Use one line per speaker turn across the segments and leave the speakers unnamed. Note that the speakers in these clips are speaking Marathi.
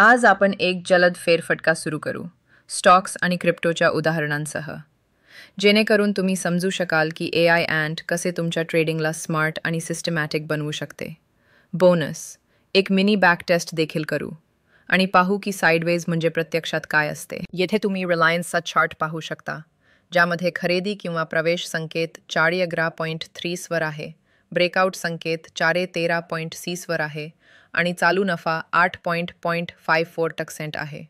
आज आपण एक जलद फेरफटका सुरू करू, स्टॉक्स आणि क्रिप्टोच्या उदाहरणांसह, जेणेकरून तुम्ही समजू शकाल की AI अँट कसे तुमच्या ट्रेडिंगला स्मार्ट आणि सिस्टमॅटिक बनवू शकते. बोनस, एक मिनी बॅक टेस्ट देखील करू आणि पाहू की साइडवेज म्हणजे प्रत्यक्षात काय असते. येथे तुम्ही रिलायन्सचा चार्ट पाहू शकता, ज्यामध्ये खरेदी किंवा प्रवेश संकेत 411.30 वर आहे, ब्रेकआउट संकेत 413.30 वर आहे आणि चालू नफा 8.54% आहे.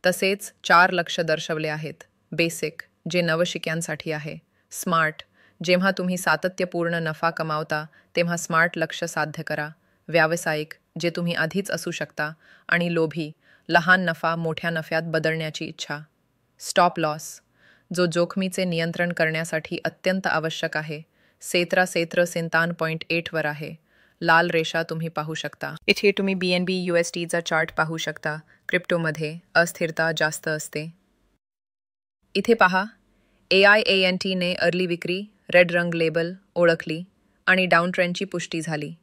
तसेच 4 लक्ष दर्शवले आहेत. बेसिक, जे नवशिक्यांसाठी आहे. स्मार्ट, जेव्हा तुम्ही सातत्यपूर्ण नफा कमावता तेव्हा स्मार्ट लक्ष साध्य करा. व्यावसायिक, जे तुम्ही आधीच असू शकता. आणि लोभी, लहान नफा मोठ्या नफ्यात बदलण्याची इच्छा. स्टॉप लॉस, जो जोखमीचे नियंत्रण करण्यासाठी अत्यंत आवश्यक आहे. 17.8 वर आहे. लाल रेषा तुम्ही पाहू शकता. इथे तुम्ही BNB USDचा चार्ट पाहू शकता. क्रिप्टोमध्ये अस्थिरता जास्त असते. इथे पहा, AIANT ने अर्ली विक्री, रेड रंग लेबल ओळखली आणि डाऊन ट्रेंडची पुष्टी झाली.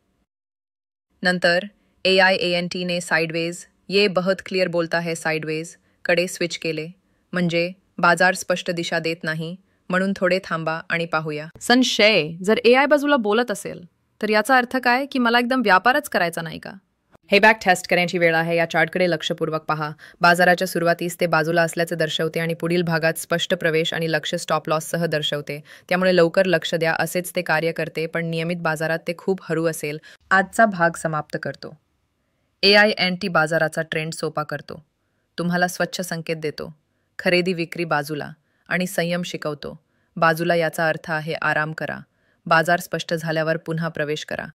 नंतर AIANT ने साइडवेज, ये बहुत क्लियर बोलता है साइडवेज, कडे स्विच केले. म्हणजे बाजार स्पष्ट दिशा देत नाही, म्हणून थोडे थांबा आणि पाहूया.
संशय, जर AI बाजूला बोलत असेल तर याचा अर्थ काय की मला एकदम व्यापारच करायचा नाही का?
हे बॅक टेस्ट करण्याची वेळ आहे. या चार्टकडे लक्षपूर्वक पहा. बाजाराच्या सुरुवातीस ते बाजूला असल्याचे दर्शवते आणि पुढील भागात स्पष्ट प्रवेश आणि लक्ष स्टॉप लॉससह दर्शवते. त्यामुळे लवकर लक्ष द्या. असेच ते कार्य करते, पण नियमित बाजारात ते खूप हळू असेल. आजचा भाग समाप्त करतो. AINT बाजाराचा ट्रेंड सोपा करतो, तुम्हाला स्वच्छ संकेत देतो, खरेदी विक्री बाजूला आणि संयम शिकवतो. बाजूला याचा अर्थ आहे आराम करा. बाजार स्पष्ट झाल्यावर पुन्हा प्रवेश करा.